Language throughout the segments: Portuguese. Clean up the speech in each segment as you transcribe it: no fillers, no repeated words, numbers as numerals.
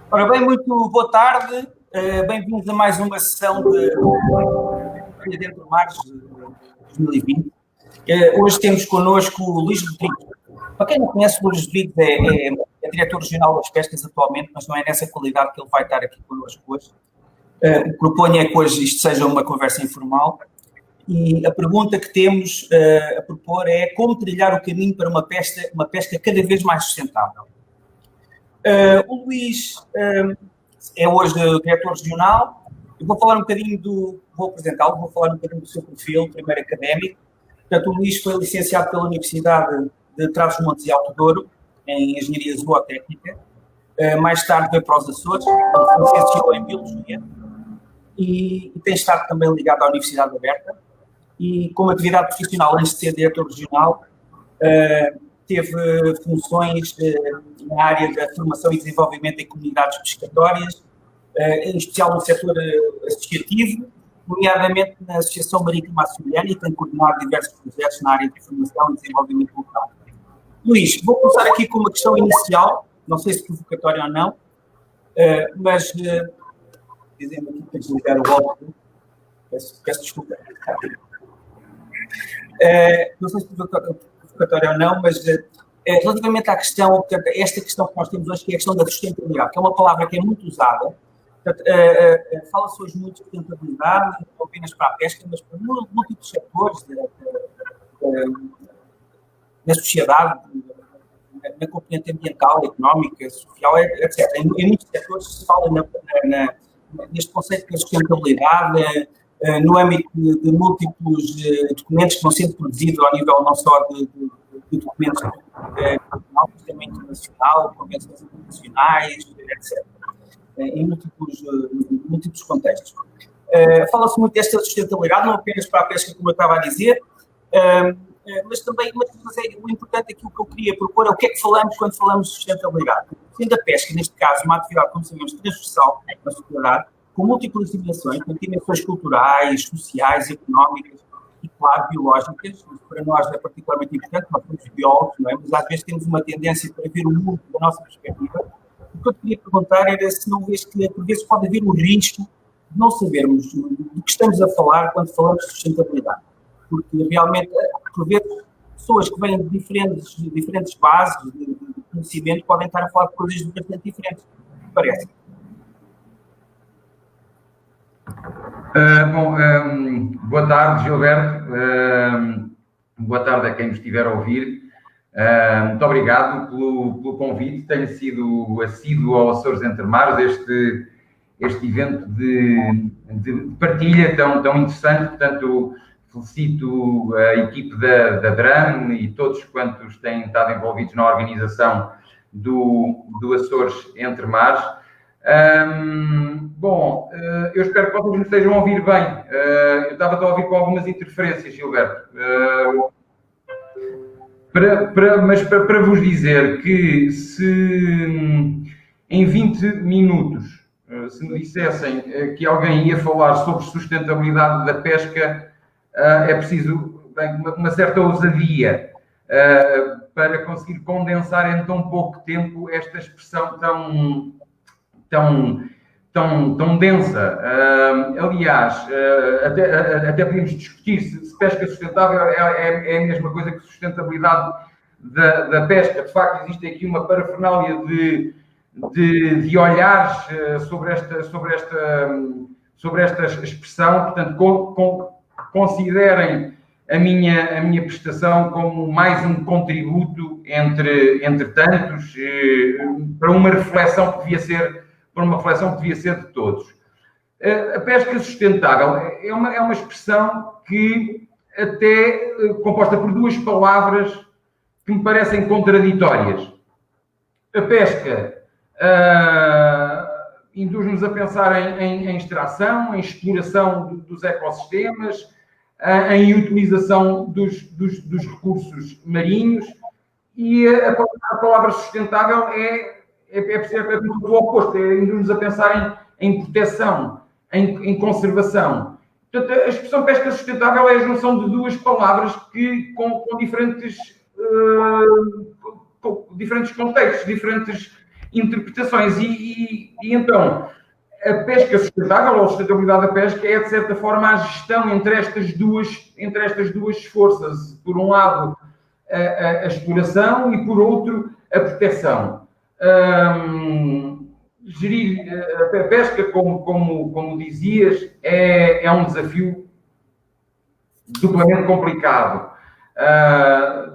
Ora bem, muito boa tarde, bem-vindos a mais uma sessão de Dentro do Mares de 2020. Hoje temos connosco o Luís Rodrigues. Para quem não conhece, o Luís Rodrigues é diretor regional das pescas atualmente, mas não é nessa qualidade que ele vai estar aqui connosco hoje. O que proponho é que hoje isto seja uma conversa informal e a pergunta que temos a propor é como trilhar o caminho para uma pesca cada vez mais sustentável. O Luís é hoje o diretor regional. Eu vou falar um bocadinho vou apresentá-lo, vou falar um bocadinho do seu perfil, primeiro académico. Portanto, o Luís foi licenciado pela Universidade de Trás-os-Montes e Alto Douro, em Engenharia Zootécnica. Mais tarde veio para os Açores, se licenciou em Biologia e tem estado também ligado à Universidade Aberta. E como atividade profissional, antes de ser diretor regional, teve funções na área da formação e desenvolvimento em comunidades pescatórias, em especial no setor associativo, nomeadamente na Associação Marítima Açoriana, e tem coordenado diversos projetos na área de formação e desenvolvimento local. Luís, vou começar aqui com uma questão inicial, não sei se provocatória ou não, mas dizendo aqui que tens de ligar o óculos, peço desculpa. Não sei se provocatória ou não, mas relativamente à questão, portanto, esta questão que nós temos hoje, que é a questão da sustentabilidade, que é uma palavra que é muito usada. Fala-se hoje muito de sustentabilidade, não apenas para a pesca, mas para múltiplos setores na sociedade, na componente ambiental, económica, social, etc. Em muitos setores se fala neste conceito de sustentabilidade, no âmbito de múltiplos documentos que vão sendo produzidos ao nível não só de documentos nacional, mas também internacional, convenções internacionais, etc. Em múltiplos contextos. Fala-se muito desta sustentabilidade, não apenas para a pesca, como eu estava a dizer, mas também, o importante aqui, o que eu queria propor é o que é que falamos quando falamos de sustentabilidade. Sendo a pesca, neste caso, uma atividade, como sabemos, transversal na sociedade, com múltiplas dimensões, com dimensões culturais, sociais, económicas e, claro, biológicas. Isso para nós é particularmente importante, nós somos biólogos, não é? Mas às vezes temos uma tendência para ver o mundo da nossa perspectiva. O que eu queria perguntar era se não vês que, por vezes, pode haver um risco de não sabermos do que estamos a falar quando falamos de sustentabilidade. Porque, realmente, por vezes, pessoas que vêm de diferentes bases de conhecimento podem estar a falar de coisas bastante diferentes, parece. Boa tarde, Gilberto. Boa tarde a quem nos estiver a ouvir. Muito obrigado pelo convite. Tenho sido assíduo ao Açores Entre Mares, este evento de partilha tão interessante. Portanto, felicito a equipe da DRAM e todos quantos têm estado envolvidos na organização do Açores Entre Mares. Eu espero que vocês me estejam a ouvir bem. Eu estava a ouvir com algumas interferências, Gilberto. Mas para vos dizer que se em 20 minutos se me dissessem que alguém ia falar sobre sustentabilidade da pesca, é preciso uma certa ousadia para conseguir condensar em tão pouco tempo esta expressão tão densa. Aliás, até podemos discutir se pesca sustentável é a mesma coisa que sustentabilidade da pesca. De facto, existe aqui uma parafernália de olhares sobre esta expressão. Portanto, considerem a minha prestação como mais um contributo entre tantos para uma reflexão que devia ser de todos. A pesca sustentável é uma expressão que até composta por duas palavras que me parecem contraditórias. A pesca induz-nos a pensar em extração, em exploração dos ecossistemas, em utilização dos recursos marinhos, e a palavra sustentável é o oposto, induz-nos a pensar em proteção, em conservação. Portanto, a expressão pesca sustentável é a junção de duas palavras que, com diferentes contextos, diferentes interpretações. E então, a pesca sustentável, ou a sustentabilidade da pesca, é, de certa forma, a gestão entre estas duas forças. Por um lado, a exploração e, por outro, a proteção. Gerir a pesca, como dizias, é um desafio duplamente complicado,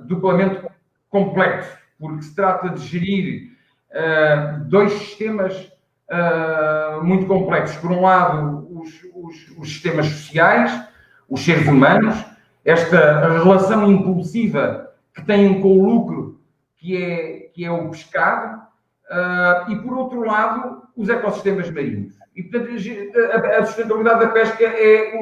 duplamente complexo, porque se trata de gerir dois sistemas muito complexos. Por um lado, os sistemas sociais, os seres humanos, esta relação impulsiva que têm com o lucro, que é o pescado, e, por outro lado, os ecossistemas marinhos. E, portanto, a sustentabilidade da pesca é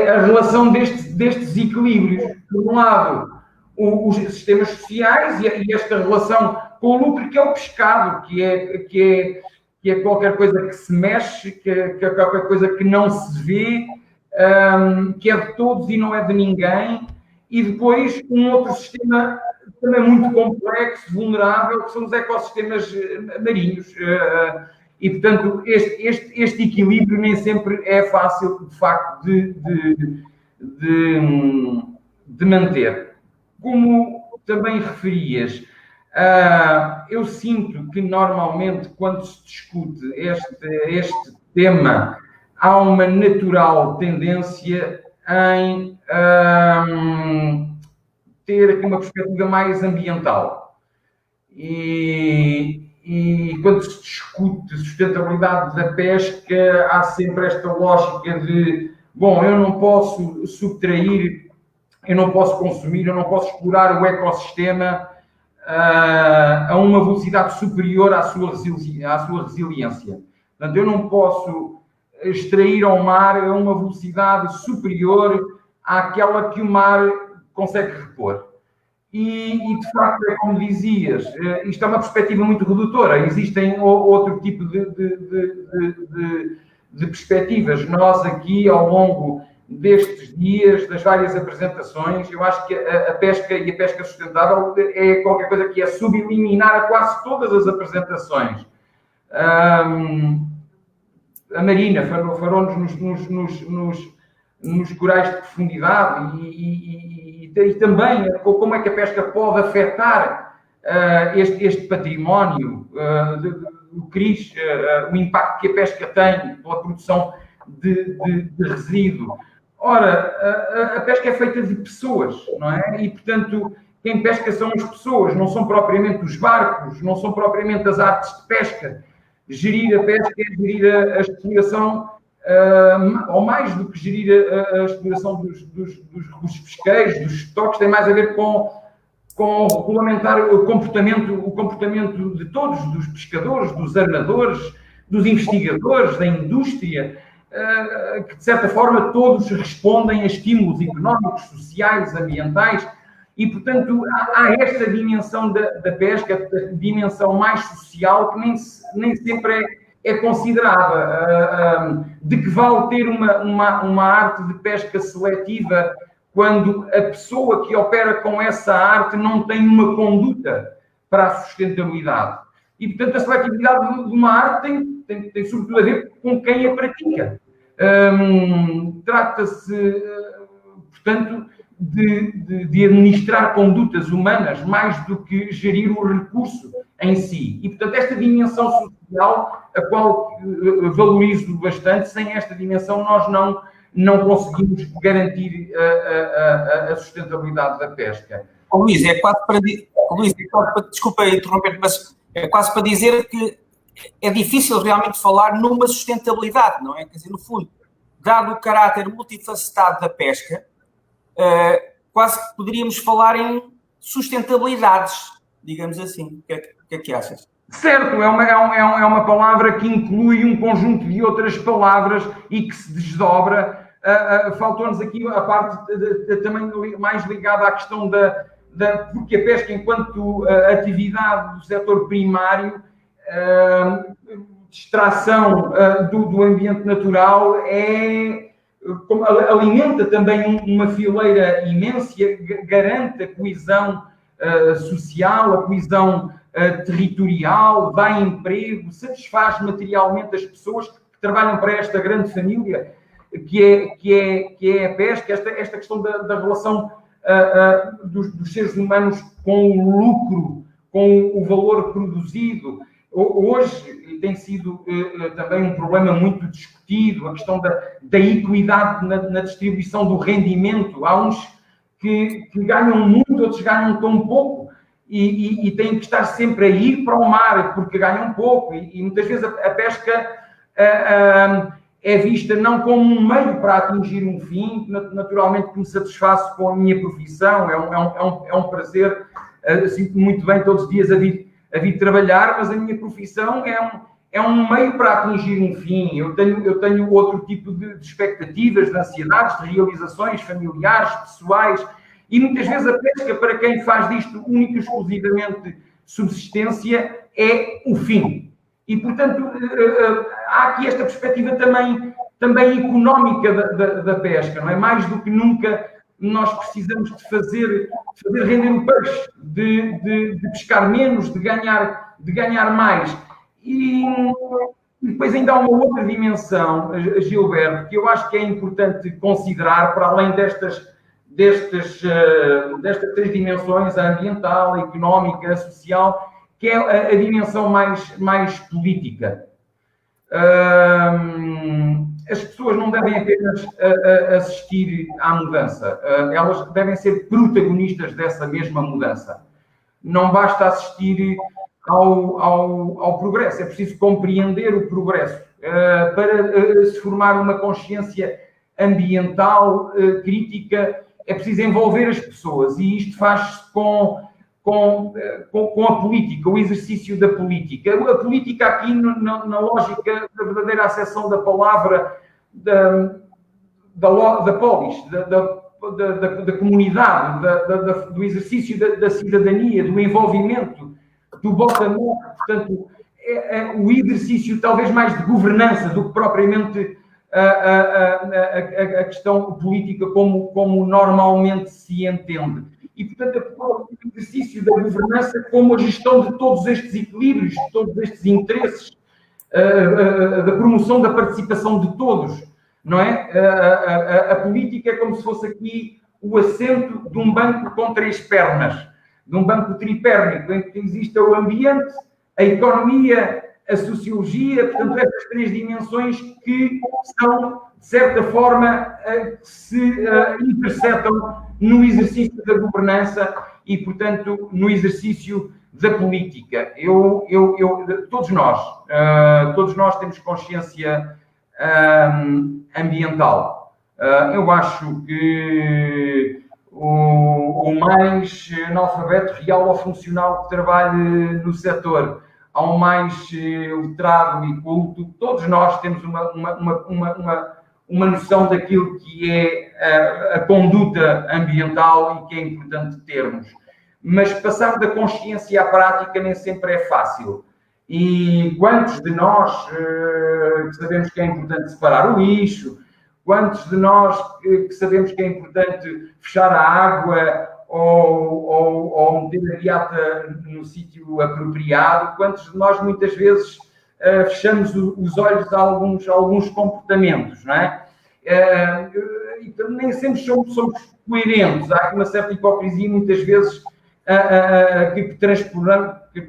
a relação destes equilíbrios. Por um lado, os sistemas sociais e esta relação com o lucro, que é o pescado, que é qualquer coisa que se mexe, que é qualquer coisa que não se vê, que é de todos e não é de ninguém. E depois um outro sistema também muito complexo, vulnerável, que são os ecossistemas marinhos. E, portanto, este equilíbrio nem sempre é fácil, de facto, de manter. Como também referias, eu sinto que, normalmente, quando se discute este tema, há uma natural tendência em ter aqui uma perspectiva mais ambiental. E quando se discute sustentabilidade da pesca, há sempre esta lógica de, bom, eu não posso subtrair, eu não posso consumir, eu não posso explorar o ecossistema a uma velocidade superior à sua resiliência. Portanto, eu não posso extrair ao mar a uma velocidade superior àquela que o mar consegue repor. E de facto, é como dizias, isto é uma perspectiva muito redutora. Existem outro tipo de perspectivas. Nós aqui, ao longo destes dias, das várias apresentações, eu acho que a pesca e a pesca sustentável é qualquer coisa que é subliminar a quase todas as apresentações. A Marina falou-nos nos corais de profundidade e também como é que a pesca pode afetar este património do CRIS, o impacto que a pesca tem pela produção de resíduo. Ora, a pesca é feita de pessoas, não é? E, portanto, quem pesca são as pessoas, não são propriamente os barcos, não são propriamente as artes de pesca. Gerir a pesca é gerir a exploração, ou mais do que gerir a exploração dos recursos pesqueiros, dos estoques, tem mais a ver com regulamentar o comportamento de todos, dos pescadores, dos armadores, dos investigadores, da indústria, que de certa forma todos respondem a estímulos económicos, sociais, ambientais, e portanto há esta dimensão da pesca, a dimensão mais social, que nem sempre é considerada. De que vale ter uma arte de pesca seletiva quando a pessoa que opera com essa arte não tem uma conduta para a sustentabilidade? E, portanto, a seletividade de uma arte tem sobretudo a ver com quem a pratica. Trata-se, portanto, de administrar condutas humanas mais do que gerir o recurso em si. E, portanto, esta dimensão social, a qual valorizo bastante, sem esta dimensão nós não conseguimos garantir a sustentabilidade da pesca. Luís, desculpa interromper, mas é quase para dizer que é difícil realmente falar numa sustentabilidade, não é? Quer dizer, no fundo, dado o caráter multifacetado da pesca, quase que poderíamos falar em sustentabilidades, digamos assim. O que é que achas? Certo, é uma palavra que inclui um conjunto de outras palavras e que se desdobra. Faltou-nos aqui a parte também mais ligada à questão porque a pesca, enquanto atividade do setor primário, extração do ambiente natural, alimenta também uma fileira imensa, garante a coesão social, a coesão territorial, dá emprego, satisfaz materialmente as pessoas que trabalham para esta grande família que é a pesca, esta questão da relação dos seres humanos com o lucro, com o valor produzido. Hoje tem sido também um problema muito discutido, a questão da equidade na distribuição do rendimento. Há uns que ganham muito, outros ganham tão pouco e têm que estar sempre a ir para o mar porque ganham pouco. E muitas vezes a pesca é vista não como um meio para atingir um fim, naturalmente que me satisfaço com a minha profissão, é um prazer, sinto muito bem todos os dias a vir trabalhar, mas a minha profissão é um meio para atingir um fim. Eu tenho outro tipo de expectativas, de ansiedades, de realizações familiares, pessoais, e muitas vezes a pesca, para quem faz disto única e exclusivamente subsistência, é o fim. E, portanto, há aqui esta perspectiva também económica da pesca, não é? Mais do que nunca nós precisamos de fazer render o peixe, de pescar menos, de ganhar mais. E depois ainda há uma outra dimensão, Gilberto, que eu acho que é importante considerar, para além destas três dimensões, a ambiental, a económica, a social, que é a dimensão mais política. As pessoas não devem apenas assistir à mudança, elas devem ser protagonistas dessa mesma mudança. Não basta assistir ao progresso, é preciso compreender o progresso para se formar uma consciência ambiental crítica. É preciso envolver as pessoas e isto faz-se com a política, o exercício da política. A política aqui, na lógica da verdadeira acessão da palavra da polis, da comunidade, do exercício da cidadania, do envolvimento, do bottom-up. Portanto, é o exercício talvez mais de governança do que propriamente a questão política como normalmente se entende. E, portanto, o exercício da governança como a gestão de todos estes equilíbrios, de todos estes interesses, da promoção da participação de todos, não é? A política é como se fosse aqui o assento de um banco com 3 pernas, de um banco tripérnico, em que existe o ambiente, a economia, a sociologia, portanto, estas 3 dimensões que são, de certa forma, que se interceptam no exercício da governança e, portanto, no exercício da política. Todos nós temos consciência ambiental. Eu acho que o mais analfabeto real ou funcional que trabalhe no setor, ao mais letrado e culto, todos nós temos uma noção daquilo que é a conduta ambiental e que é importante termos. Mas passar da consciência à prática nem sempre é fácil. E quantos de nós que sabemos que é importante separar o lixo, quantos de nós que sabemos que é importante fechar a água ou meter a viata no sítio apropriado, quantos de nós muitas vezes fechamos os olhos a alguns comportamentos, não é? Nem sempre somos coerentes, há aqui uma certa hipocrisia muitas vezes que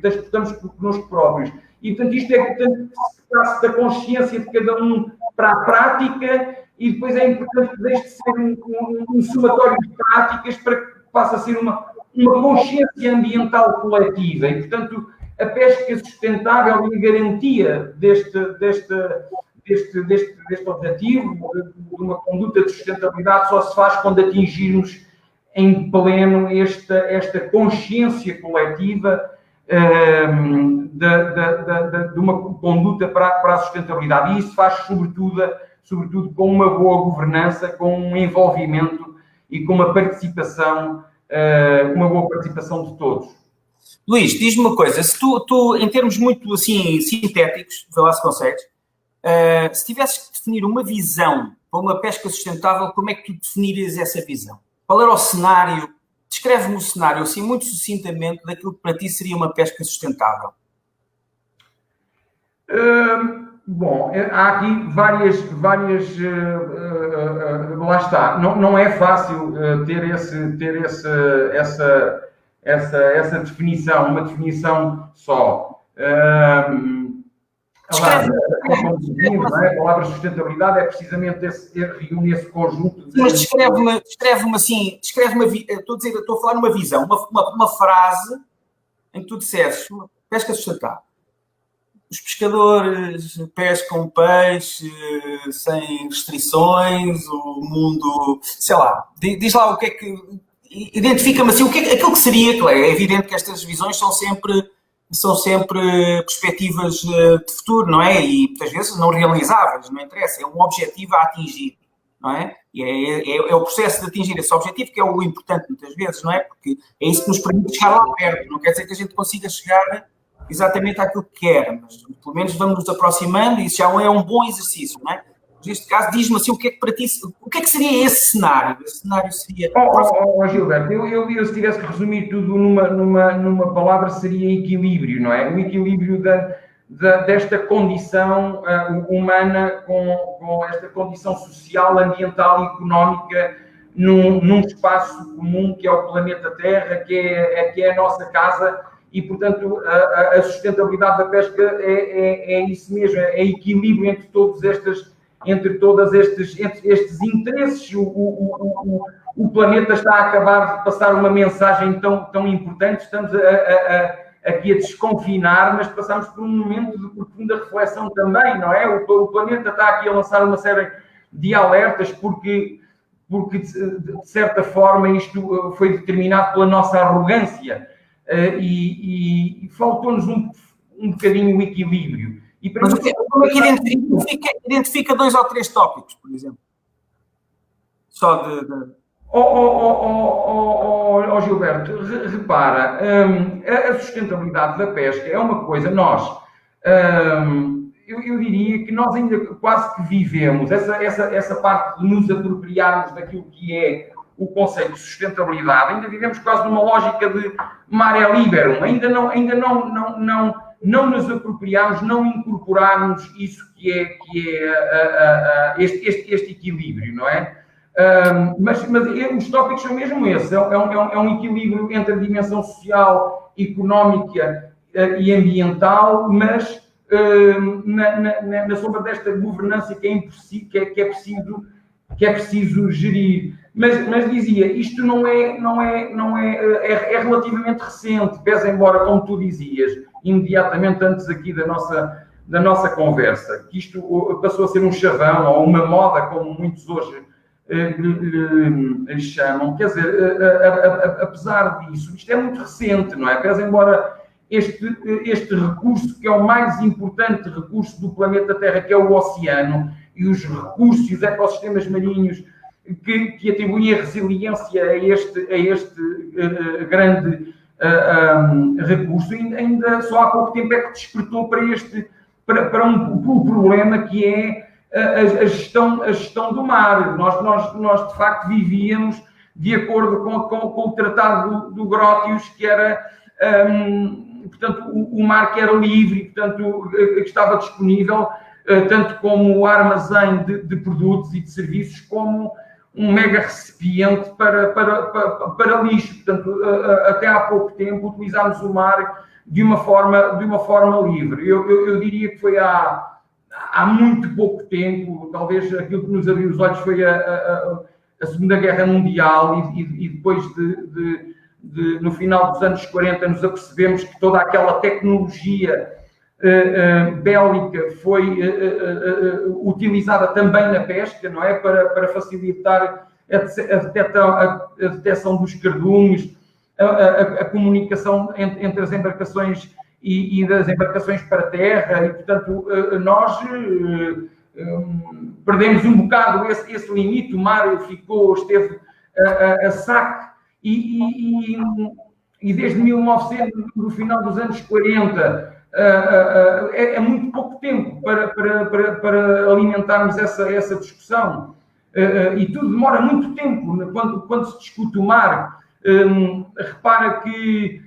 transportamos connosco próprios. E, portanto, isto é importante que se passe da consciência de cada um para a prática e depois é importante que deixe de ser um somatório de práticas para que passe a ser uma consciência ambiental coletiva. E, portanto, a pesca sustentável e a garantia deste objetivo, de uma conduta de sustentabilidade, só se faz quando atingirmos em pleno esta consciência coletiva de uma conduta para a sustentabilidade. E isso faz sobretudo com uma boa governança, com um envolvimento e com uma participação, uma boa participação de todos. Luís, diz-me uma coisa, se tu em termos muito assim sintéticos, vê lá se consegues, se tivesses que definir uma visão para uma pesca sustentável, como é que tu definirias essa visão? Qual era o cenário descreve-me o cenário, assim, muito sucintamente, daquilo que para ti seria uma pesca sustentável. Bom, há aqui várias lá está, não é fácil ter essa definição, uma definição só. A palavra sustentabilidade é precisamente reúne esse conjunto de... Mas descreve-me assim, estou a falar numa visão, uma frase em que tu disseste, pesca sustentável. Os pescadores pescam peixe sem restrições, o mundo, sei lá, diz lá o que é que... Identifica-me assim, aquilo que seria, claro, é evidente que estas visões são sempre perspectivas de futuro, não é? E muitas vezes não realizáveis, não interessa, é um objetivo a atingir, não é? E é o processo de atingir esse objetivo que é o importante muitas vezes, não é? Porque é isso que nos permite chegar lá perto, não quer dizer que a gente consiga chegar exatamente àquilo que quer, mas pelo menos vamos nos aproximando e isso já é um bom exercício, não é? Neste caso, diz-me assim, o que é que para ti, o que é que seria esse cenário? Esse cenário seria... Gilberto, eu se tivesse que resumir tudo numa palavra, seria equilíbrio, não é? O equilíbrio desta condição humana com esta condição social, ambiental e económica num espaço comum que é o planeta Terra, que é a nossa casa. E, portanto, a sustentabilidade da pesca é isso mesmo, é equilíbrio entre todos estes interesses. O planeta está a acabar de passar uma mensagem tão importante, estamos aqui a desconfinar, mas passamos por um momento de profunda reflexão também, não é? O planeta está aqui a lançar uma série de alertas porque de certa forma, isto foi determinado pela nossa arrogância. E faltou-nos um bocadinho o equilíbrio. E para mas como é que identifica 2 ou 3 tópicos, por exemplo? Só de... Gilberto, repara, a sustentabilidade da pesca é uma coisa, eu diria que nós ainda quase que vivemos essa parte de nos apropriarmos daquilo que é o conceito de sustentabilidade, ainda vivemos quase numa lógica de mare liberum, ainda não nos apropriarmos, não incorporarmos isso que é este equilíbrio, não é? Mas os tópicos são mesmo esses, é um equilíbrio entre a dimensão social, económica e ambiental, mas na sombra desta governança que é preciso gerir. Mas dizia, isto é relativamente recente, pese embora, como tu dizias, imediatamente antes aqui da nossa conversa, que isto passou a ser um chavão ou uma moda, como muitos hoje lhe chamam. Quer dizer, apesar disso, isto é muito recente, não é? Pese embora este recurso, que é o mais importante recurso do planeta Terra, que é o oceano, e os recursos e os ecossistemas marinhos que atribuem a resiliência a este grande recurso, ainda só há pouco tempo é que despertou para um problema que é a gestão do mar. Nós de facto vivíamos de acordo com o Tratado do Grótios, que era, portanto, o mar que era livre, portanto, que estava disponível, tanto como armazém de produtos e de serviços, como um mega recipiente para lixo. Portanto, até há pouco tempo utilizámos o mar de uma forma livre. Eu diria que foi há muito pouco tempo, talvez aquilo que nos abriu os olhos foi a Segunda Guerra Mundial e depois no final dos anos 40 nos apercebemos que toda aquela tecnologia bélica foi utilizada também na pesca, não é? Para facilitar a detecção dos cardumes, a comunicação entre as embarcações e das embarcações para a terra, e portanto nós perdemos um bocado esse limite. O mar esteve a saque e desde 1900, no final dos anos 40, é muito pouco tempo para alimentarmos essa discussão. E tudo demora muito tempo quando se discute o mar. Repara que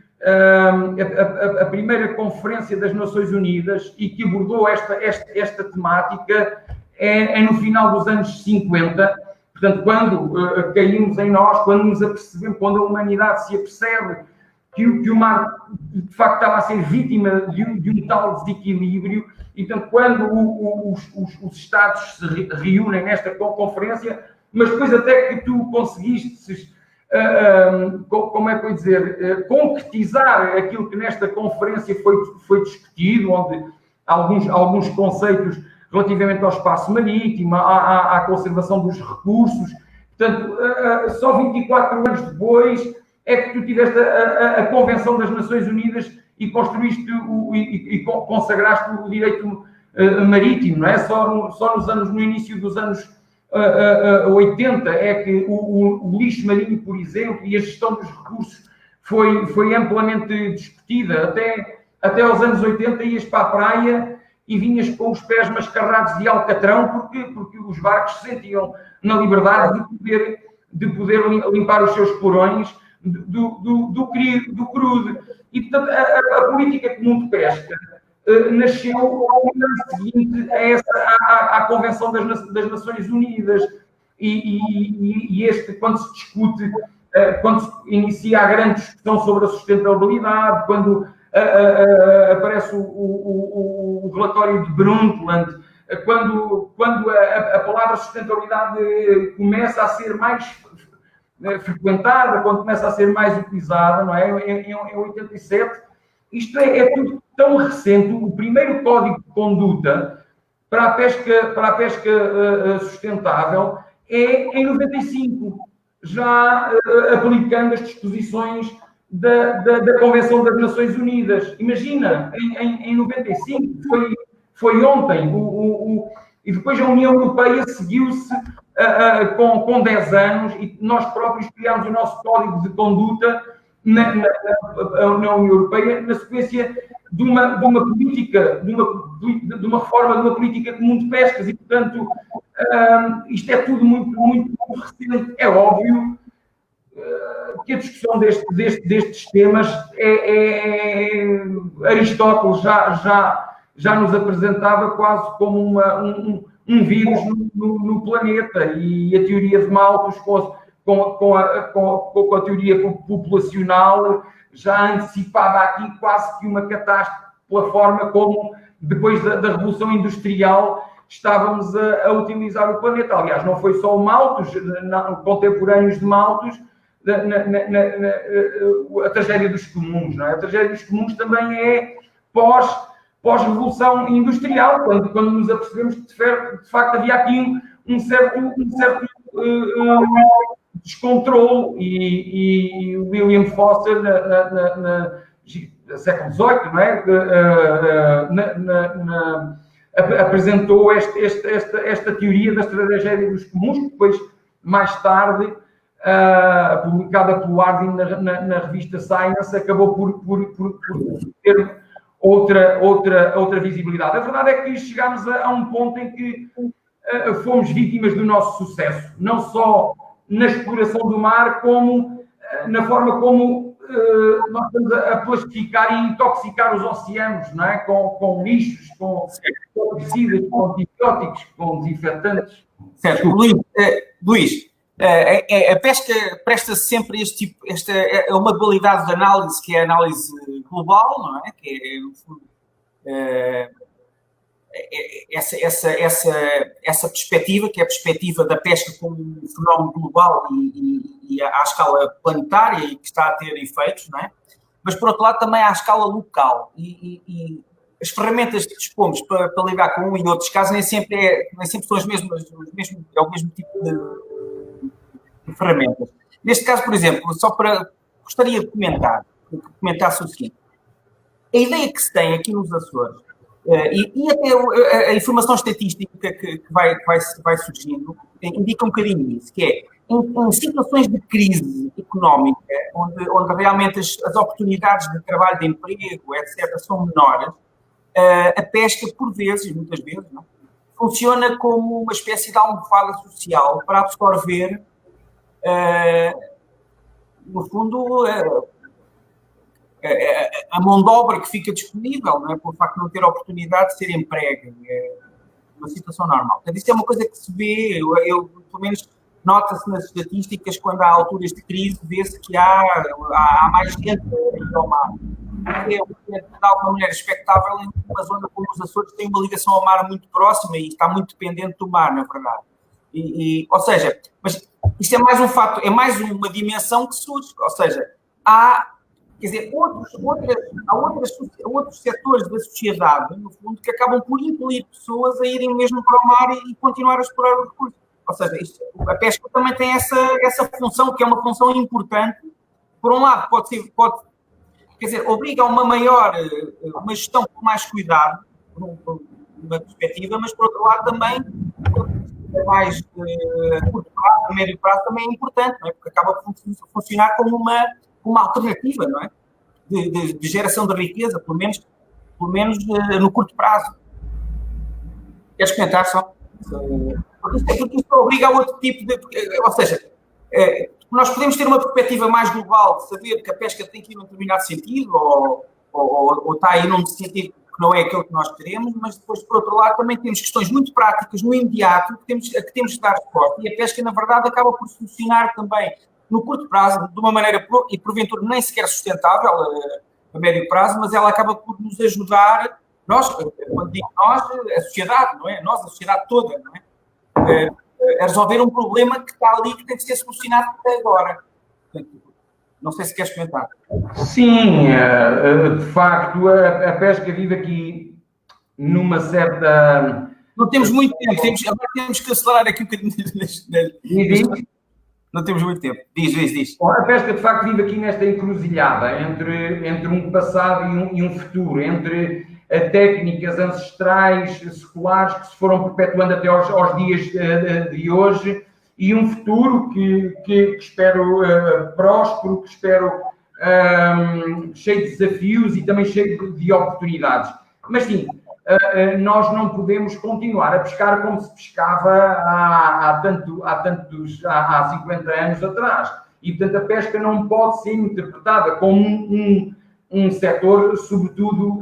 a primeira Conferência das Nações Unidas e que abordou esta temática é no final dos anos 50, portanto, quando caímos em nós, quando nos apercebemos, quando a humanidade se apercebe que o mar, de facto, estava a ser vítima de um tal desequilíbrio, e, portanto, quando os Estados se reúnem nesta conferência, mas depois até que tu conseguiste, como é que eu ia dizer, concretizar aquilo que nesta conferência foi discutido, onde alguns conceitos relativamente ao espaço marítimo, à conservação dos recursos. Portanto, só 24 anos depois é que tu tiveste a Convenção das Nações Unidas e construíste e consagraste o direito marítimo, não é? Só no início dos anos 80 é que o lixo marinho, por exemplo, e a gestão dos recursos foi amplamente discutida. Até aos anos 80 ias para a praia e vinhas com os pés mascarrados de alcatrão, porque os barcos se sentiam na liberdade de poder limpar os seus porões do crudo. E, portanto, a política comum de pesca nasceu no ano seguinte à Convenção das Nações Unidas. E quando se discute, quando se inicia a grande discussão sobre a sustentabilidade, quando aparece o relatório de Brundtland, quando a palavra sustentabilidade começa a ser mais frequentada, quando começa a ser mais utilizada, não é? Em 87, isto é tudo tão recente. O primeiro código de conduta para a pesca sustentável é em 95, já aplicando as disposições da Convenção das Nações Unidas. Imagina, em 95, foi ontem, e depois a União Europeia seguiu-se com 10 anos, e nós próprios criámos o nosso código de conduta na União Europeia, na sequência de uma política, de uma reforma de uma política comum de pescas, e, portanto, isto é tudo muito, muito, muito recente. É óbvio que a discussão destes temas Aristóteles já nos apresentava quase como um vírus no planeta, e a teoria de Malthus com a teoria populacional já antecipava aqui quase que uma catástrofe pela forma como, depois da Revolução Industrial, estávamos a utilizar o planeta. Aliás, não foi só o Malthus, contemporâneos de Malthus, a tragédia dos comuns, não é? A tragédia dos comuns também é pós-revolução industrial, quando nos apercebemos que, de facto, havia aqui um certo descontrole, e William Foster, no século XVIII, não é? Apresentou esta teoria da tragédia dos comuns, que depois, mais tarde, publicada pelo Harding na revista Science, acabou por ter outra visibilidade. A verdade é que chegámos a um ponto em que fomos vítimas do nosso sucesso, não só na exploração do mar, como na forma como nós estamos a plastificar e intoxicar os oceanos, não é? Com lixos, com pesticidas, com antibióticos, com desinfetantes. Certo. Luís, a pesca presta-se sempre esta é uma dualidade de análise, que é a análise global, não é? Que é, no fundo, essa perspectiva, que é a perspectiva da pesca como um fenómeno global e à escala planetária, e que está a ter efeitos, não é? Mas, por outro lado, também à escala local. E as ferramentas que dispomos para lidar com um e outros casos nem sempre são as mesmas, é o mesmo tipo de ferramentas. Neste caso, por exemplo, gostaria de comentasse o seguinte: a ideia que se tem aqui nos Açores, e até a informação estatística que vai surgindo, indica um bocadinho isso, que é, em situações de crise económica, onde realmente as oportunidades de trabalho, de emprego, etc., são menores, a pesca, muitas vezes, não, funciona como uma espécie de almofada social para absorver no fundo, a mão de obra que fica disponível, não é? Por facto de não ter a oportunidade de ser emprego. É uma situação normal. Portanto, isso é uma coisa que se vê, pelo menos nota-se nas estatísticas, quando há alturas de crise, vê-se que há mais gente a ir ao mar. É, de alguma maneira, expectável em uma zona como os Açores, que tem uma ligação ao mar muito próxima e está muito dependente do mar, na verdade. Ou seja, mas isto é mais um fato, é mais uma dimensão que surge. Ou seja, há outros setores da sociedade, no fundo, que acabam por incluir pessoas a irem mesmo para o mar e continuar a explorar os recursos. Ou seja, a pesca também tem essa função, que é uma função importante. Por um lado, obriga a uma gestão com mais cuidado, numa perspectiva, mas por outro lado também, mais curto prazo, a médio prazo, também é importante, não é? Porque acaba por funcionar como uma alternativa, não é? De geração de riqueza, pelo menos no curto prazo. Queres comentar só? Porque isto obriga a outro tipo de... Ou seja, nós podemos ter uma perspectiva mais global de saber que a pesca tem que ir num determinado sentido ou está aí num sentido que não é aquele que nós queremos, mas depois, por outro lado, também temos questões muito práticas no imediato que temos que dar suporte. E a pesca, na verdade, acaba por funcionar também no curto prazo, de uma maneira, e porventura nem sequer sustentável a médio prazo, mas ela acaba por nos ajudar, quando digo nós, a sociedade, não é? Nós, a sociedade toda, não é? A resolver um problema que está ali, que tem que ser solucionado até agora. Portanto, não sei se queres comentar. Sim, de facto, a pesca vive aqui numa certa... Não temos muito tempo, agora temos que acelerar aqui um bocadinho. Não temos muito tempo. Diz. A pesca, de facto, vive aqui nesta encruzilhada entre um passado e um futuro, entre técnicas ancestrais, seculares, que se foram perpetuando até aos dias de hoje, e um futuro que espero próspero, que espero cheio de desafios e também cheio de oportunidades. Mas sim, nós não podemos continuar a pescar como se pescava há 50 anos atrás. E, portanto, a pesca não pode ser interpretada como um setor, sobretudo,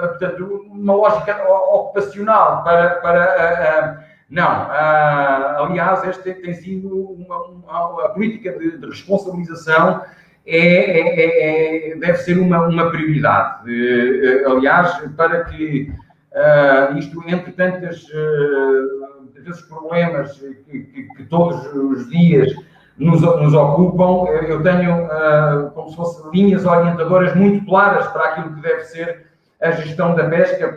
portanto, uma lógica ocupacional não. Aliás, esta tem sido a política de responsabilização deve ser uma prioridade. Aliás, para que isto, entre tantos problemas que todos os dias nos ocupam, eu tenho como se fossem linhas orientadoras muito claras para aquilo que deve ser a gestão da pesca,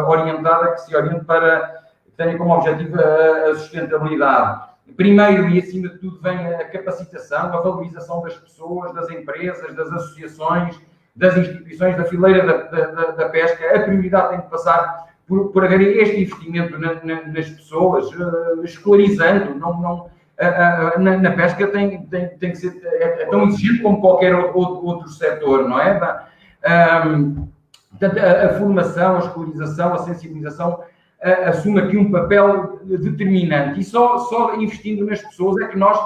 orientada, que se oriente para que tenha como objetivo a sustentabilidade. Primeiro e acima de tudo vem a capacitação, a valorização das pessoas, das empresas, das associações, das instituições, da fileira da pesca. A prioridade tem que passar por haver este investimento nas pessoas, escolarizando. Na pesca tem que ser tão exigente como qualquer outro setor, não é? Portanto, a formação, a escolarização, a sensibilização assume aqui um papel determinante, e só investindo nas pessoas é que nós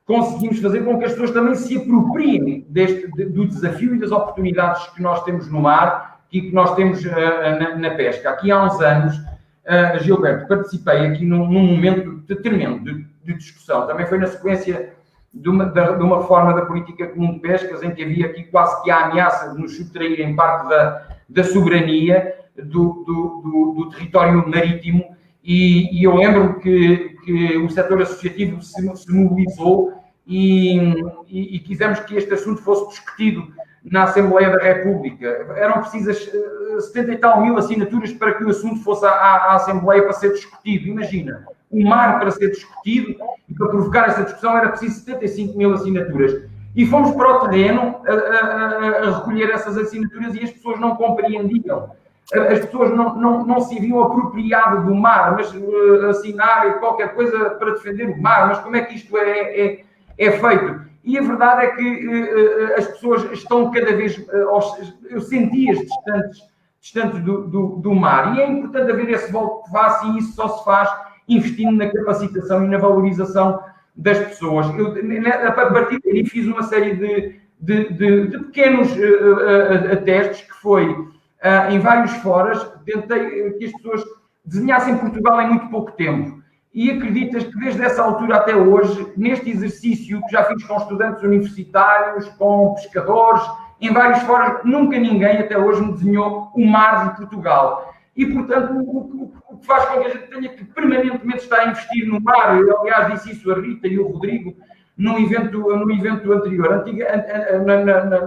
conseguimos fazer com que as pessoas também se apropriem do desafio e das oportunidades que nós temos no mar e que nós temos na pesca. Aqui há uns anos, Gilberto, participei aqui num momento tremendo de discussão, também foi na sequência de uma reforma da política comum de pescas, em que havia aqui quase que a ameaça de nos subtrair em parte da soberania do território marítimo, e eu lembro que o setor associativo se mobilizou e quisemos que este assunto fosse discutido na Assembleia da República. Eram precisas 70 e tal mil assinaturas para que o assunto fosse à Assembleia para ser discutido. Imagina, o mar para ser discutido, e para provocar essa discussão era preciso 75 mil assinaturas. E fomos para o terreno a recolher essas assinaturas e as pessoas não compreendiam. As pessoas não se haviam apropriado do mar, mas assinar qualquer coisa para defender o mar. Mas como é que isto é feito? E a verdade é que as pessoas estão cada vez, eu senti-as distantes do mar. E é importante haver esse volte-face, e isso só se faz investindo na capacitação e na valorização das pessoas. Eu, a partir daí, fiz uma série de pequenos testes que foi em vários fóruns, tentei que as pessoas desenhassem Portugal em muito pouco tempo. E acreditas que desde essa altura até hoje, neste exercício que já fiz com estudantes universitários, com pescadores, em vários fóruns, nunca ninguém até hoje me desenhou o mar de Portugal. E, portanto, o que faz com que a gente tenha que permanentemente estar a investir no mar. Eu, aliás, disse isso a Rita e o Rodrigo num evento anterior,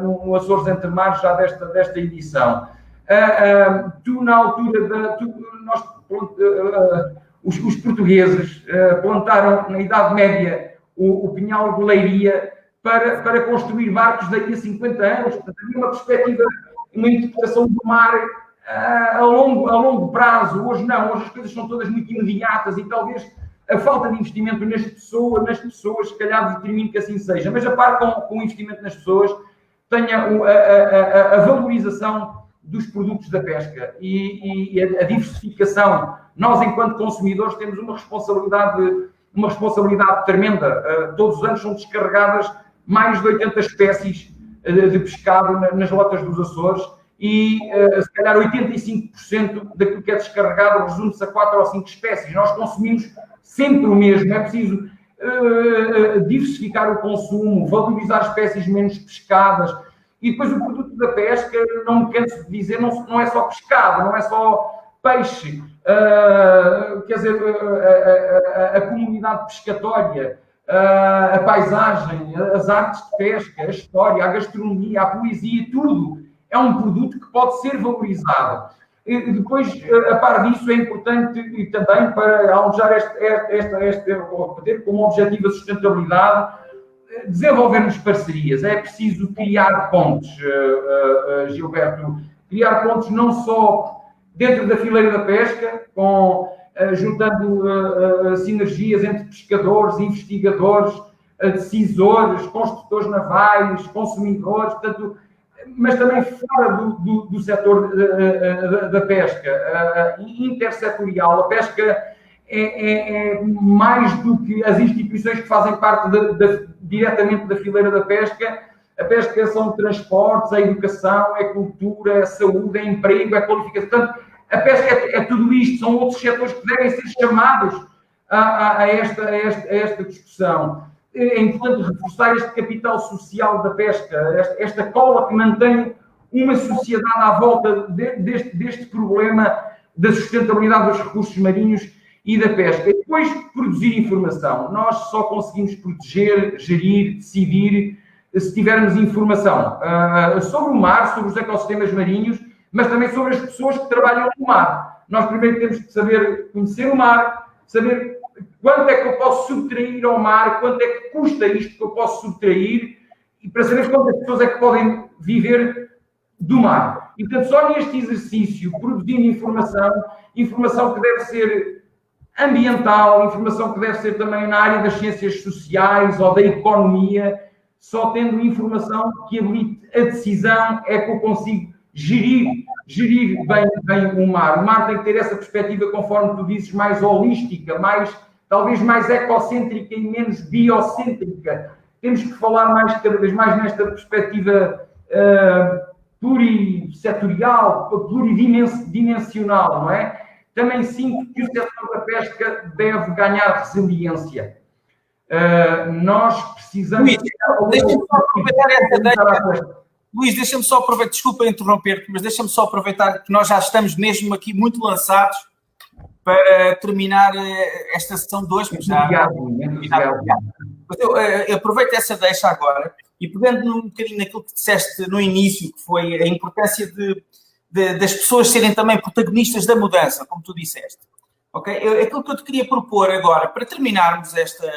no Açores Entre Mares, já desta edição. Tu, na altura, os portugueses plantaram, na Idade Média, o pinhal de Leiria para construir barcos daqui a 50 anos. Portanto, havia uma perspectiva, uma interpretação do mar a longo prazo. Hoje não, hoje as coisas são todas muito imediatas e talvez a falta de investimento nas pessoas, se calhar determine que assim seja. Mas a par com o investimento nas pessoas, tenha a valorização dos produtos da pesca e a diversificação. Nós, enquanto consumidores, temos uma responsabilidade tremenda. Todos os anos são descarregadas mais de 80 espécies de pescado nas rotas dos Açores e, se calhar, 85% daquilo que é descarregado resume-se a 4 ou 5 espécies. Nós consumimos sempre o mesmo. É preciso diversificar o consumo, valorizar espécies menos pescadas. E depois o produto da pesca, não me canso de dizer, não é só pescado, não é só peixe. Quer dizer, a comunidade pescatória, a paisagem, as artes de pesca, a história, a gastronomia, a poesia, tudo é um produto que pode ser valorizado. E depois, a par disso, é importante e também para almejar ter como objetivo a sustentabilidade, desenvolvermos parcerias. É preciso criar pontes, Gilberto, criar pontes não só dentro da fileira da pesca, juntando sinergias entre pescadores, investigadores, decisores, construtores navais, consumidores, portanto, mas também fora do setor da pesca, intersetorial. A pesca é mais do que as instituições que fazem parte diretamente da fileira da pesca. A pesca são transportes, a educação, é cultura, é saúde, é emprego, é qualificação. Portanto, a pesca é tudo isto, são outros setores que devem ser chamados a esta discussão. É importante reforçar este capital social da pesca, esta cola que mantém uma sociedade à volta deste problema da sustentabilidade dos recursos marinhos e da pesca. E depois, produzir informação. Nós só conseguimos proteger, gerir, decidir, se tivermos informação sobre o mar, sobre os ecossistemas marinhos, mas também sobre as pessoas que trabalham no mar. Nós primeiro temos que saber conhecer o mar, saber quanto é que eu posso subtrair ao mar, quanto é que custa isto que eu posso subtrair, e para saber quantas pessoas é que podem viver do mar. E, portanto, só neste exercício, produzindo informação que deve ser ambiental, informação que deve ser também na área das ciências sociais ou da economia, só tendo informação que habilite a decisão é que eu consigo gerir bem o mar. O mar tem que ter essa perspectiva, conforme tu dizes, mais holística, talvez mais ecocêntrica e menos biocêntrica. Temos que falar cada vez mais nesta perspectiva plurisetorial, pluridimensional, não é? Também sinto que o setor da pesca deve ganhar resiliência. Nós precisamos... Luís, deixa-me só aproveitar, desculpa interromper-te, mas deixa-me só aproveitar que nós já estamos mesmo aqui muito lançados para terminar esta sessão de hoje. Mas eu aproveito essa deixa agora e pegando um bocadinho naquilo que disseste no início, que foi a importância das pessoas serem também protagonistas da mudança, como tu disseste. Okay? Aquilo que eu te queria propor agora, para terminarmos esta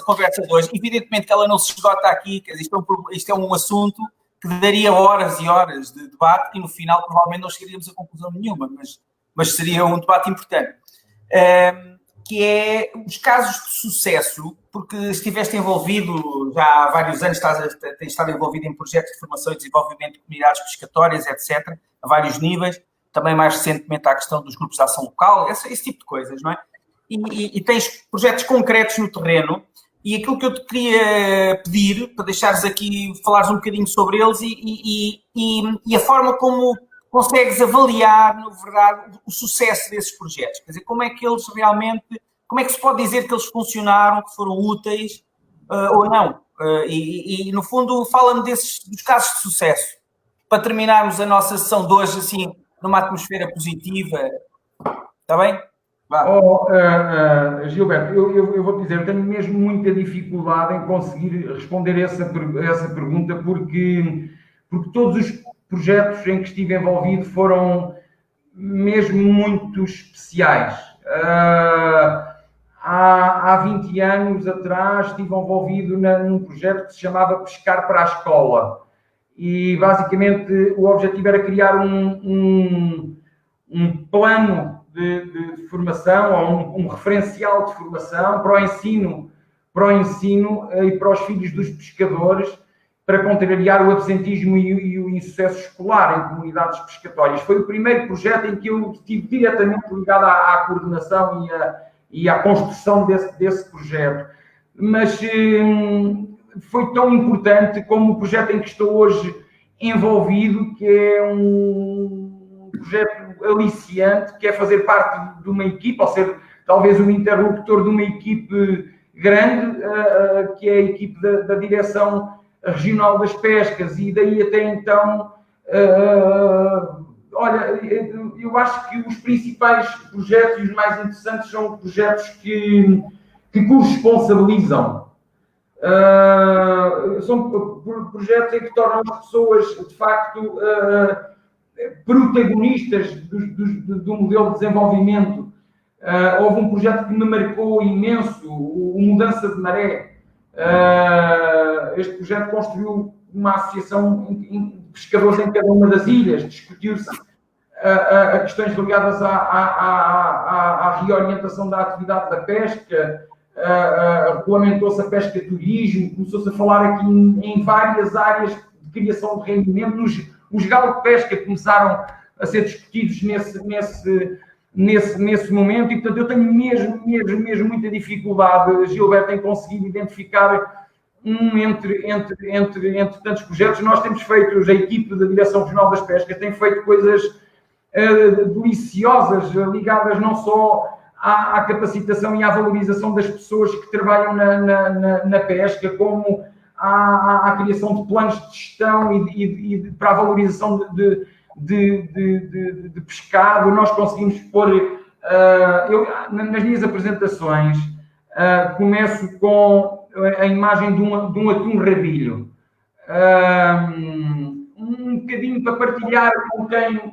conversa de hoje, evidentemente que ela não se esgota aqui, que isto é um assunto que daria horas e horas de debate e no final provavelmente não chegaríamos a conclusão nenhuma, mas seria um debate importante. Que é os casos de sucesso, porque estiveste envolvido já há vários anos, tens estado envolvido em projetos de formação e desenvolvimento de comunidades pescatórias, etc., a vários níveis, também mais recentemente à questão dos grupos de ação local, esse tipo de coisas, não é? E tens projetos concretos no terreno. E aquilo que eu te queria pedir, para deixares aqui, falares um bocadinho sobre eles e a forma como consegues avaliar, na verdade, o sucesso desses projetos. Quer dizer, como é que eles realmente, como é que se pode dizer que eles funcionaram, que foram úteis ou não? No fundo, fala-me dos casos de sucesso. Para terminarmos a nossa sessão de hoje, assim, numa atmosfera positiva. Está bem? Gilberto, eu vou te dizer, eu tenho mesmo muita dificuldade em conseguir responder essa pergunta, porque todos os projetos em que estive envolvido foram mesmo muito especiais. Há 20 anos atrás estive envolvido num projeto que se chamava Pescar para a Escola. E basicamente o objetivo era criar um plano de formação, ou um referencial de formação para o ensino e para os filhos dos pescadores, para contrariar o absentismo e o insucesso escolar em comunidades pescatórias. Foi o primeiro projeto em que eu estive diretamente ligado à coordenação e à construção desse projeto. Mas foi tão importante como o projeto em que estou hoje envolvido, que é um projeto aliciante, que é fazer parte de uma equipe, ou ser talvez um interlocutor de uma equipe grande, que é a equipe da Direção Regional das Pescas, e daí até então, olha, eu acho que os principais projetos e os mais interessantes são projetos que corresponsabilizam. São projetos em que tornam as pessoas, de facto, protagonistas do modelo de desenvolvimento. Houve um projeto que me marcou imenso, o Mudança de Maré. Este projeto construiu uma associação de pescadores em cada uma das ilhas, discutiu-se a questões ligadas à reorientação da atividade da pesca, regulamentou-se a pesca turismo, começou-se a falar aqui em várias áreas de criação de rendimento. Os galos de pesca começaram a ser discutidos nesse momento, e portanto eu tenho mesmo muita dificuldade, Gilberto, em conseguir identificar entre tantos projetos. Nós temos feito, a equipe da Direção Regional das Pescas tem feito coisas deliciosas, ligadas não só à capacitação e à valorização das pessoas que trabalham na pesca, como à criação de planos de gestão e para a valorização de pescado. Nós conseguimos pôr, nas minhas apresentações, começo com a imagem de um atum rabilho, um bocadinho para partilhar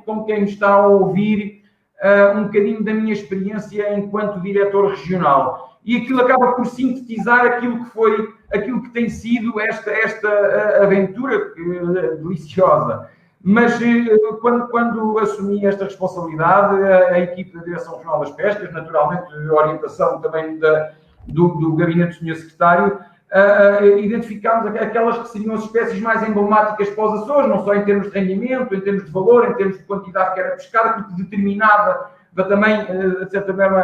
com quem me está a ouvir, um bocadinho da minha experiência enquanto diretor regional. E aquilo acaba por sintetizar aquilo que tem sido esta aventura deliciosa. Mas quando assumi esta responsabilidade, a equipe da Direção Regional das Pescas, naturalmente a orientação também do Gabinete do Sr. Secretário, identificámos aquelas que seriam as espécies mais emblemáticas para os Açores, não só em termos de rendimento, em termos de valor, em termos de quantidade que era pescada, porque determinava também, de certa forma,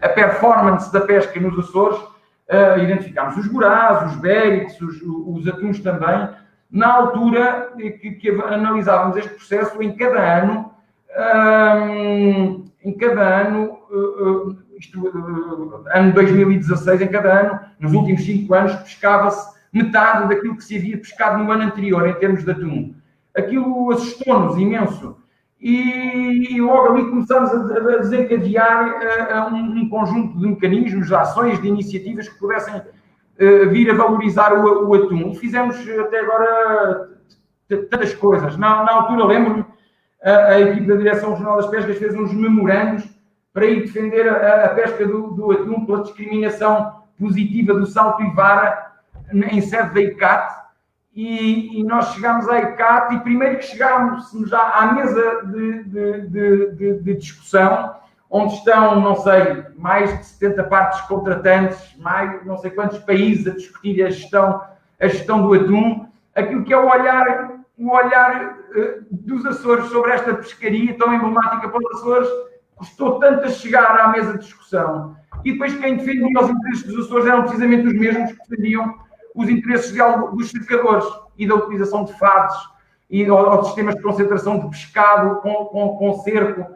a performance da pesca nos Açores. Identificámos os gorás, os bérix, os atuns também. Na altura que analisávamos este processo, em cada ano, ano 2016, em cada ano, nos últimos 5 anos, pescava-se metade daquilo que se havia pescado no ano anterior, em termos de atum. Aquilo assustou-nos imenso. E logo ali começamos a desencadear um conjunto de mecanismos, de ações, de iniciativas que pudessem vir a valorizar o atum. E fizemos até agora tantas coisas. Na altura, lembro-me, a equipe da Direção Regional das Pescas fez uns memorandos para ir defender a pesca do atum pela discriminação positiva do salto e vara em sede da ICAT. E nós chegámos à ICAT, e primeiro que chegámos já à mesa de discussão, onde estão, não sei, mais de 70 partes contratantes, mais não sei quantos países a discutir a gestão do atum, aquilo que é o olhar dos Açores sobre esta pescaria tão emblemática para os Açores, custou tanto a chegar à mesa de discussão. e depois quem defendia os interesses dos Açores eram precisamente os mesmos que defendiam os interesses dos cercadores e da utilização de fases e ou sistemas de concentração de pescado com cerco.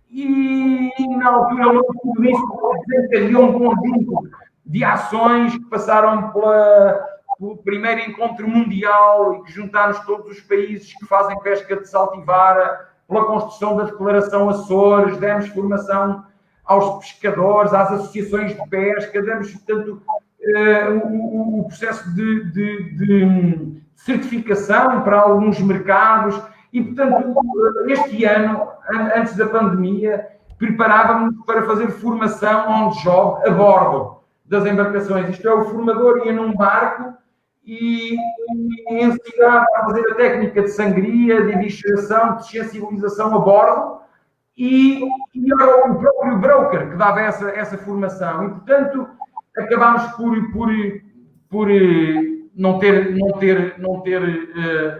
E na altura, tudo isso desencadeou um conjunto de ações que passaram pelo primeiro encontro mundial e que juntaram todos os países que fazem pesca de saltivara, pela construção da Declaração Açores, demos formação aos pescadores, às associações de pesca, demos, portanto, o processo de certificação para alguns mercados e, portanto, este ano, antes da pandemia, preparávamos para fazer formação on-job a bordo das embarcações. Isto é, o formador ia num barco e ensinava a fazer a técnica de sangria, de iniciação, de sensibilização a bordo e era o próprio broker que dava essa formação. E, portanto, acabámos por não ter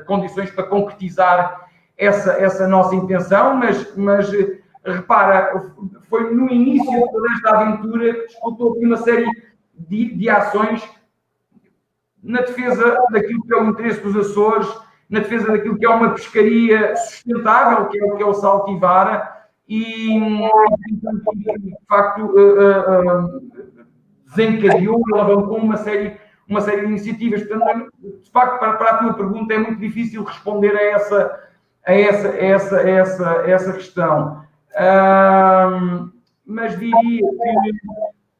condições para concretizar essa nossa intenção, mas repara, foi no início de toda esta aventura que disputou aqui uma série de ações na defesa daquilo que é o interesse dos Açores, na defesa daquilo que é uma pescaria sustentável, que é o saltivara, e de facto desencadeou e alavancou uma série de iniciativas. Portanto, de facto, para a tua pergunta é muito difícil responder a essa questão. Mas diria que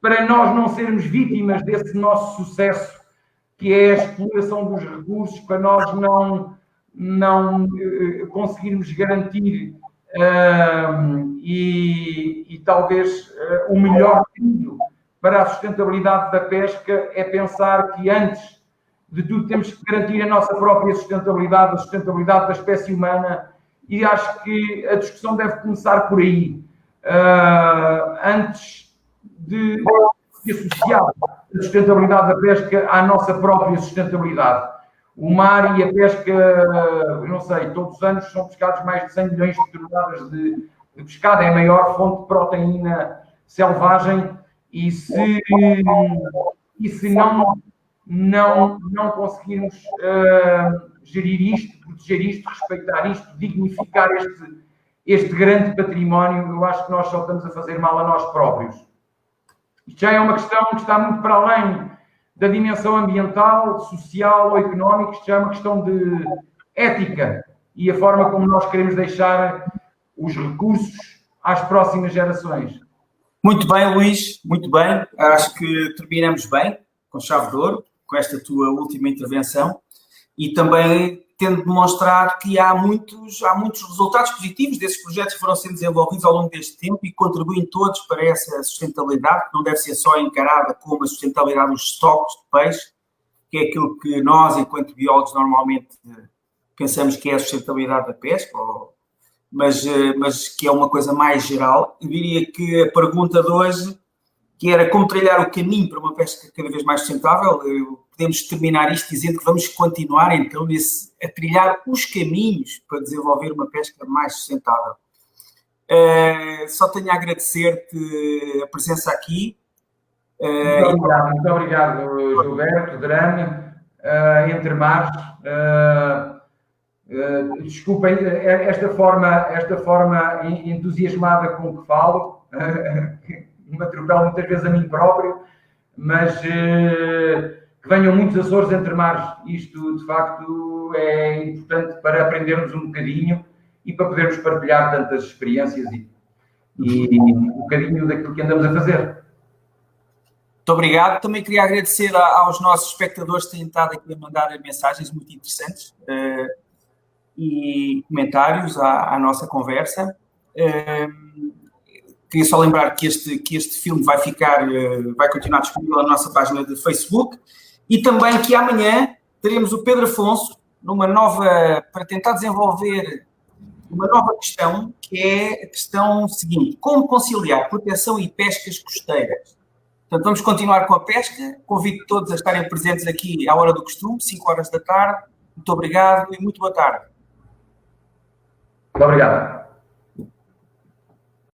para nós não sermos vítimas desse nosso sucesso, que é a exploração dos recursos, para nós não conseguirmos garantir e talvez o melhor caminho para a sustentabilidade da pesca é pensar que antes de tudo temos que garantir a nossa própria sustentabilidade, a sustentabilidade da espécie humana, e acho que a discussão deve começar por aí, antes de associar a sustentabilidade da pesca à nossa própria sustentabilidade. O mar e a pesca, eu não sei, todos os anos são pescados mais de 100 milhões de toneladas de pescado, é a maior fonte de proteína selvagem, e se não conseguirmos gerir isto, proteger isto, respeitar isto, dignificar este grande património, eu acho que nós só estamos a fazer mal a nós próprios. Isto já é uma questão que está muito para além da dimensão ambiental, social ou económica, isto já é uma questão de ética e a forma como nós queremos deixar os recursos às próximas gerações. Muito bem, Luís, muito bem. Acho que terminamos bem, com chave de ouro, com esta tua última intervenção e também tendo demonstrado que há muitos resultados positivos desses projetos que foram sendo desenvolvidos ao longo deste tempo e contribuem todos para essa sustentabilidade, que não deve ser só encarada como a sustentabilidade dos estoques de peixe, que é aquilo que nós, enquanto biólogos, normalmente pensamos que é a sustentabilidade da pesca, mas que é uma coisa mais geral. Eu diria que a pergunta de hoje, que era como trilhar o caminho para uma pesca cada vez mais sustentável, podemos terminar isto dizendo que vamos continuar, então, a trilhar os caminhos para desenvolver uma pesca mais sustentável. Só tenho a agradecer-te a presença aqui. Muito obrigado, Gilberto, Drane, Entre Mares. Desculpem esta forma entusiasmada com que falo, me atropelo muitas vezes a mim próprio, mas que venham muitos Açores Entre Mares. Isto, de facto, é importante para aprendermos um bocadinho e para podermos partilhar tantas experiências e um bocadinho daquilo que andamos a fazer. Muito obrigado. Também queria agradecer aos nossos espectadores que têm estado aqui a mandar mensagens muito interessantes e comentários à nossa conversa. Queria só lembrar que este filme vai continuar disponível na nossa página de Facebook e também que amanhã teremos o Pedro Afonso para tentar desenvolver uma nova questão, que é a questão seguinte: como conciliar proteção e pescas costeiras? Portanto, vamos continuar com a pesca. Convido todos a estarem presentes aqui à hora do costume, 5 horas da tarde. Muito obrigado e muito boa tarde. Muito obrigado.